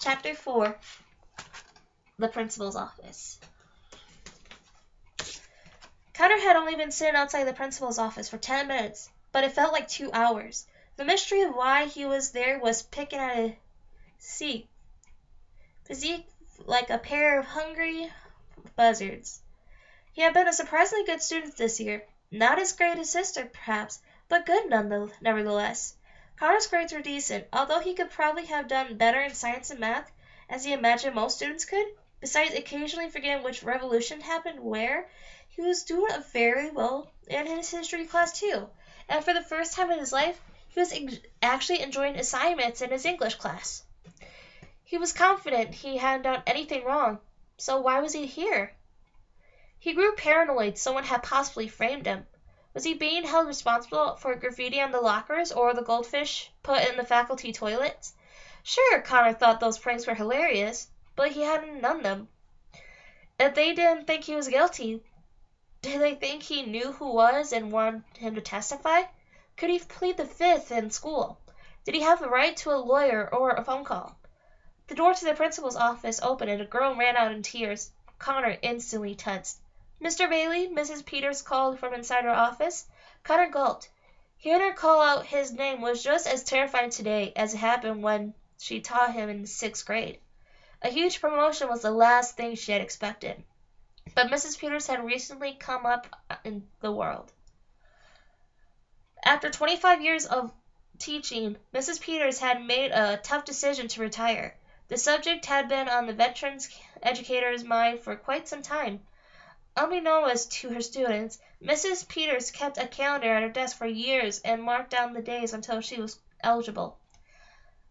Chapter 4, The Principal's Office. Connor had only been sitting outside the principal's office for 10 minutes, but it felt like 2 hours. The mystery of why he was there was picking at his physique like a pair of hungry buzzards. He had been a surprisingly good student this year. Not as great as his sister, perhaps, but good nevertheless. Connor's grades were decent, although he could probably have done better in science and math, as he imagined most students could. Besides occasionally forgetting which revolution happened where, he was doing very well in his history class too. And for the first time in his life, he was actually enjoying assignments in his English class. He was confident he hadn't done anything wrong, so why was he here? He grew paranoid someone had possibly framed him. Was he being held responsible for graffiti on the lockers or the goldfish put in the faculty toilets? Sure, Connor thought those pranks were hilarious, but he hadn't done them. If they didn't think he was guilty, did they think he knew who was and wanted him to testify? Could he plead the fifth in school? Did he have the right to a lawyer or a phone call? The door to the principal's office opened and a girl ran out in tears. Connor instantly tensed. "Mr. Bailey," Mrs. Peters called from inside her office. Connor gulped. Hearing her call out his name was just as terrifying today as it had been when she taught him in 6th grade. A huge promotion was the last thing she had expected. But Mrs. Peters had recently come up in the world. After 25 years of teaching, Mrs. Peters had made a tough decision to retire. The subject had been on the veterans educator's mind for quite some time. Unbeknownst to her students, Mrs. Peters kept a calendar at her desk for years and marked down the days until she was eligible.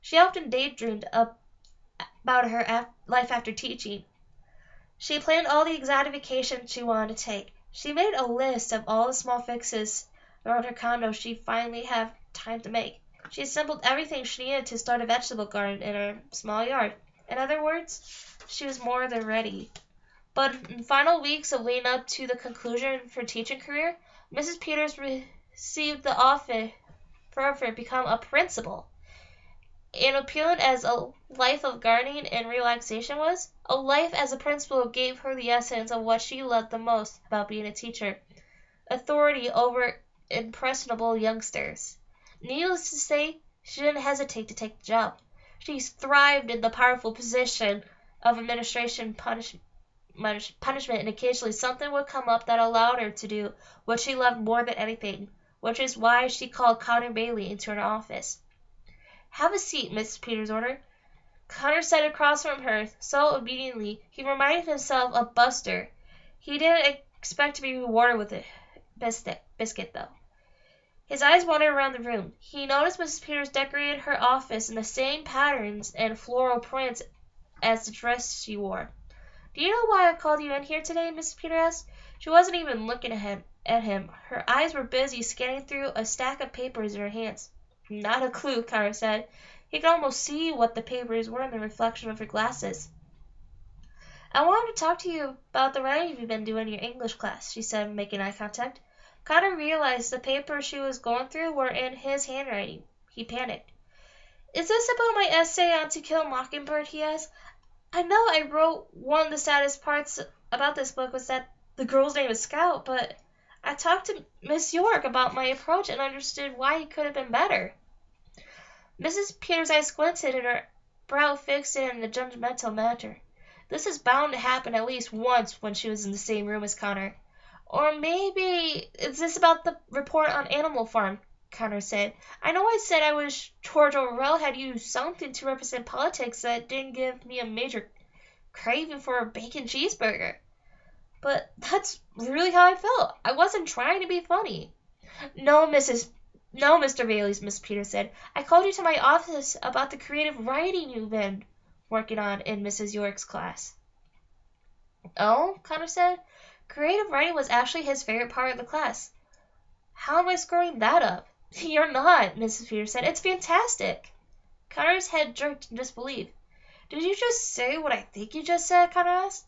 She often daydreamed about her life after teaching. She planned all the exotic vacations she wanted to take. She made a list of all the small fixes around her condo she finally had time to make. She assembled everything she needed to start a vegetable garden in her small yard. In other words, she was more than ready. But in the final weeks of leading up to the conclusion of her teaching career, Mrs. Peters received the offer for her to become a principal. And appealing as a life of gardening and relaxation was, a life as a principal gave her the essence of what she loved the most about being a teacher: authority over impressionable youngsters. Needless to say, she didn't hesitate to take the job. She thrived in the powerful position of administration punishment, and occasionally something would come up that allowed her to do what she loved more than anything, which is why she called Connor Bailey into her office. "Have a seat," Mrs. Peters ordered. Connor sat across from her so obediently he reminded himself of Buster. He didn't expect to be rewarded with a biscuit, though. His eyes wandered around the room. He noticed Mrs. Peters decorated her office in the same patterns and floral prints as the dress she wore. "Do you know why I called you in here today?" Mrs. Peters asked. She wasn't even looking at him. Her eyes were busy scanning through a stack of papers in her hands. "Not a clue," Connor said. He could almost see what the papers were in the reflection of her glasses. "I wanted to talk to you about the writing you've been doing in your English class," she said, making eye contact. Connor realized the papers she was going through were in his handwriting. He panicked. "Is this about my essay on To Kill a Mockingbird?" he asked. "I know I wrote one of the saddest parts about this book was that the girl's name is Scout, but I talked to Miss York about my approach and understood why it could have been better." Mrs. Peters' eyes squinted and her brow fixed in a judgmental manner. This is bound to happen at least once when she was in the same room as Connor. "Or maybe is this about the report on Animal Farm?" Connor said. "I know I said I wish George Orwell had used something to represent politics that didn't give me a major craving for a bacon cheeseburger. But that's really how I felt. I wasn't trying to be funny." No, Mr. Bailey," Miss Peters said. "I called you to my office about the creative writing you've been working on in Mrs. York's class." "Oh?" Connor said. Creative writing was actually his favorite part of the class. "How am I screwing that up?" "You're not," Mrs. Peters said. "It's fantastic." Connor's head jerked in disbelief. "Did you just say what I think you just said?" Connor asked.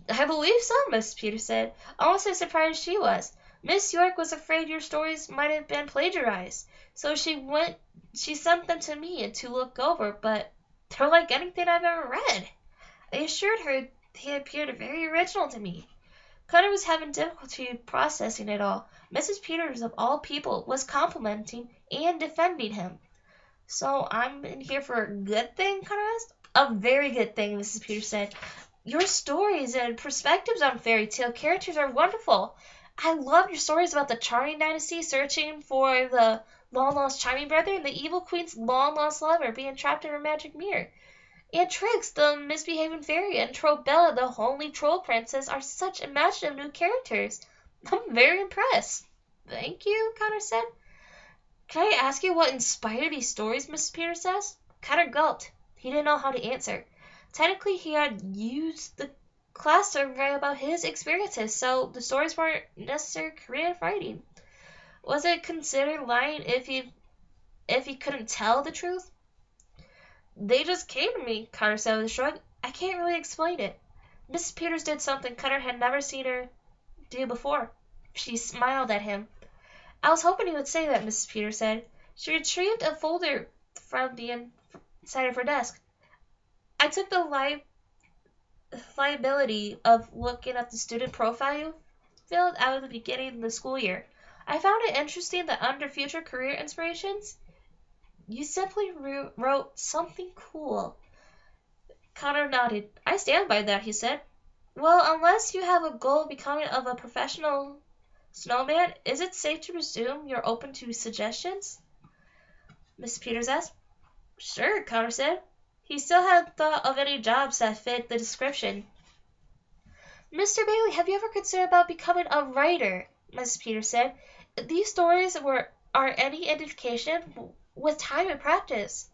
"I believe so," Miss Peters said, almost as surprised as she was. "Miss York was afraid your stories might have been plagiarized, so she sent them to me to look over, but They're like anything I've ever read. I assured her they appeared very original to me. Connor was having difficulty processing it all. Mrs. Peters, of all people, was complimenting and defending him. So I'm in here for a good thing, Connor asked. A very good thing, Mrs. Peters said. Your stories and perspectives on fairy tale characters are wonderful. I love your stories about the Charming Dynasty searching for the long-lost Charming brother and the evil queen's long-lost lover being trapped in her magic mirror. And Trix, the misbehaving fairy, and Trobella, the homely troll princess, are such imaginative new characters. I'm very impressed. Thank you, Connor said. Can I ask you what inspired these stories, Mrs. Peters asked? Connor gulped. He didn't know how to answer. Technically, he had used the class to write about his experiences, so the stories weren't necessarily creative writing. Was it considered lying if he couldn't tell the truth? They just came to me, Connor said with a shrug. I can't really explain it. Mrs. Peters did something Connor had never seen her do before. She smiled at him. I was hoping he would say that, Mrs. Peters said. She retrieved a folder from the inside of her desk. I took the liability of looking at the student profile you filled out at the beginning of the school year. I found it interesting that under future career inspirations, you simply wrote something cool. Connor nodded. I stand by that, he said. Well, unless you have a goal of becoming a professional snowman, is it safe to presume you're open to suggestions? Mrs. Peters asked. Sure, Connor said. He still hadn't thought of any jobs that fit the description. Mr. Bailey, have you ever considered about becoming a writer? Mrs. Peters said. If these stories are any indication, with time and practice,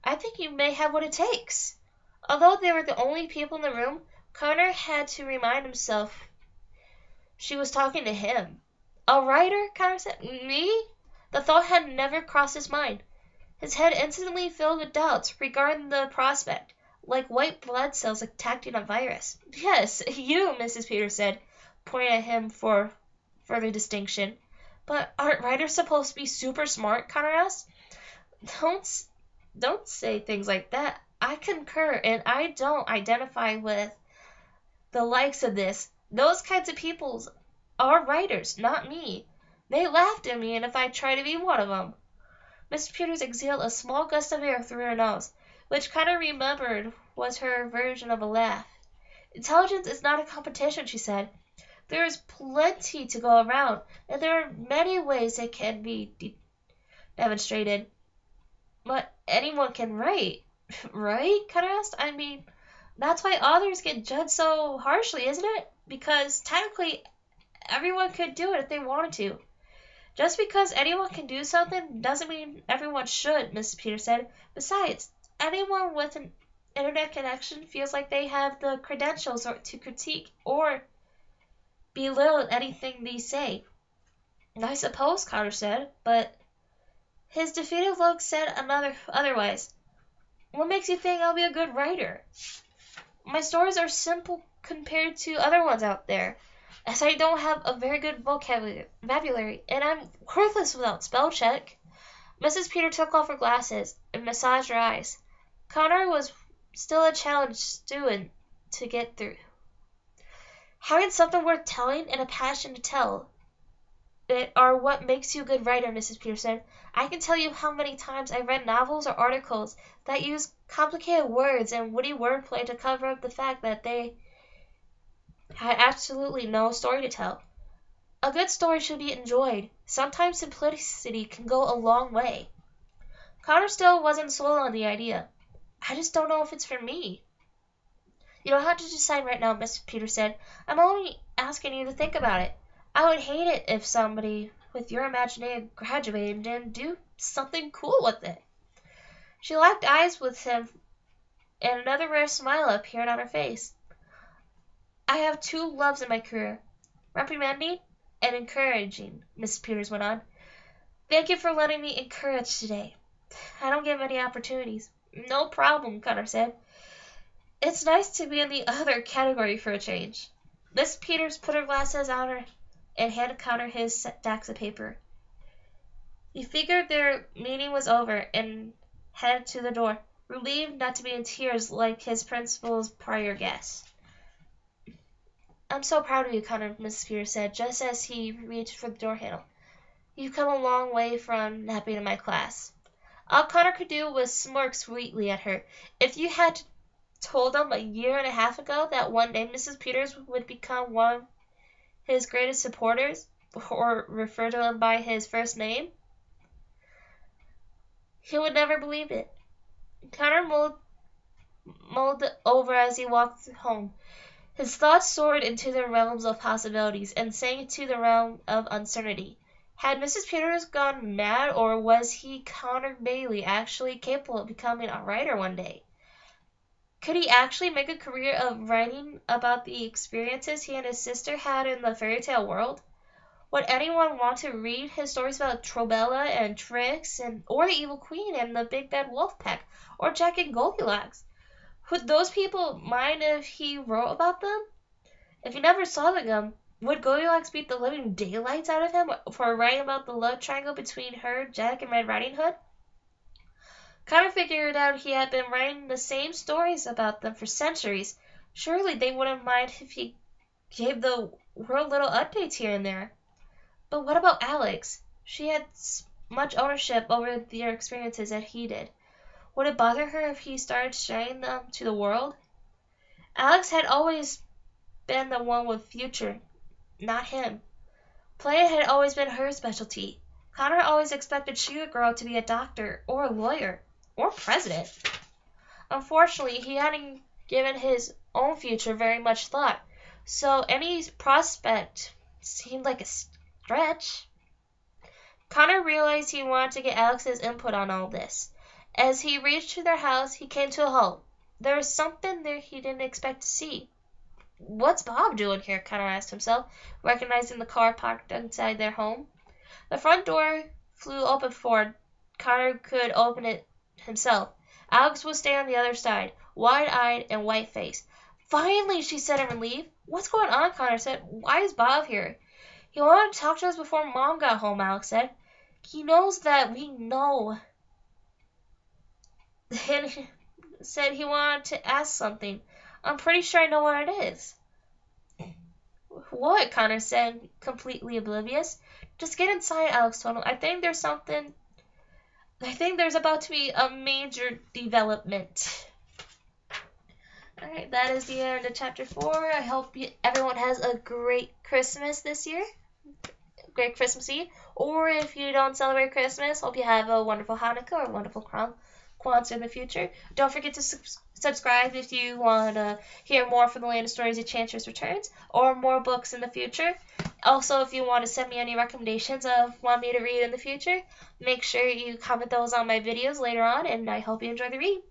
I think you may have what it takes. Although they were the only people in the room, Connor had to remind himself she was talking to him. A writer? Connor said. Me? The thought had never crossed his mind. His head instantly filled with doubts regarding the prospect, like white blood cells attacking a virus. Yes, you, Mrs. Peters said, pointing at him for further distinction. But aren't writers supposed to be super smart? Connor asked. Don't say things like that. I concur, and I don't identify with the likes of this. Those kinds of people are writers, not me. They laughed at me, and if I try to be one of them. Mrs. Peters exhaled a small gust of air through her nose, which Connor remembered was her version of a laugh. Intelligence is not a competition, she said. There is plenty to go around, and there are many ways it can be demonstrated. But anyone can write, right? Connor asked. I mean, that's why authors get judged so harshly, isn't it? Because technically, everyone could do it if they wanted to. Just because anyone can do something doesn't mean everyone should, Mrs. Peters said. Besides, anyone with an internet connection feels like they have the credentials to critique or belittle anything they say. I suppose, Connor said, but his defeated look said otherwise. What makes you think I'll be a good writer? My stories are simple compared to other ones out there, as I don't have a very good vocabulary, and I'm worthless without spell check. Mrs. Peter took off her glasses and massaged her eyes. Connor was still a challenged student to get through. Having something worth telling and a passion to tell it are what makes you a good writer, Mrs. Peter said. I can tell you how many times I read novels or articles that use complicated words and witty wordplay to cover up the fact that they had absolutely no story to tell. A good story should be enjoyed. Sometimes simplicity can go a long way. Connor still wasn't sold on the idea. I just don't know if it's for me. You don't have to decide right now, Mrs. Peter said. I'm only asking you to think about it. I would hate it if somebody with your imagination graduated and didn't do something cool with it. She locked eyes with him, and another rare smile appeared on her face. I have two loves in my career, reprimanding and encouraging, Mrs. Peters went on. Thank you for letting me encourage today. I don't get many opportunities. No problem, Connor said. It's nice to be in the other category for a change. Miss Peters put her glasses on her and handed Connor his stacks of paper. He figured their meeting was over and headed to the door. relieved not to be in tears like his principal's prior guest. I'm so proud of you, Connor, Mrs. Peters said, just as he reached for the door handle. You've come a long way from not being in my class. All Connor could do was smirk sweetly at her. If you had told him a year and a half ago that one day Mrs. Peters would become one of his greatest supporters, or refer to him by his first name, he would never believe it. Connor mulled over as he walked home. His thoughts soared into the realms of possibilities and sank into the realm of uncertainty. Had Mrs. Peters gone mad, or was he, Connor Bailey, actually capable of becoming a writer one day? Could he actually make a career of writing about the experiences he and his sister had in the fairy tale world? Would anyone want to read his stories about Trobella and Trix, or the Evil Queen and the Big Bad Wolf Pack, or Jack and Goldilocks? Would those people mind if he wrote about them? If he never saw them, would Goldilocks beat the living daylights out of him for writing about the love triangle between her, Jack, and Red Riding Hood? Connor figured out he had been writing the same stories about them for centuries. Surely they wouldn't mind if he gave the world little updates here and there. But what about Alex? She had much ownership over their experiences as he did. Would it bother her if he started sharing them to the world? Alex had always been the one with future, not him. Playing had always been her specialty. Connor always expected she would grow up to be a doctor, or a lawyer, or president. Unfortunately, he hadn't given his own future very much thought, so any prospect seemed like a stretch. Connor realized he wanted to get Alex's input on all this. As he reached their house, he came to a halt. There was something there he didn't expect to see. What's Bob doing here? Connor asked himself, recognizing the car parked inside their home. The front door flew open before Connor could open it himself. Alex was standing on the other side, wide-eyed and white-faced. Finally, she said in relief. What's going on? Connor said. Why is Bob here? He wanted to talk to us before Mom got home, Alex said. He knows that we know. And he said he wanted to ask something. I'm pretty sure I know what it is. What? Connor said, completely oblivious. Just get inside, Alex told him. I think there's about to be a major development. Alright, that is the end of chapter 4. I hope everyone has a great Christmas this year. Great Christmas Eve. Or if you don't celebrate Christmas, hope you have a wonderful Hanukkah or a wonderful Kwanzaa in the future. Don't forget to subscribe if you want to hear more from the Land of Stories Enchantress Returns, or more books in the future. Also, if you want to send me any recommendations of want me to read in the future, make sure you comment those on my videos later on, and I hope you enjoy the read.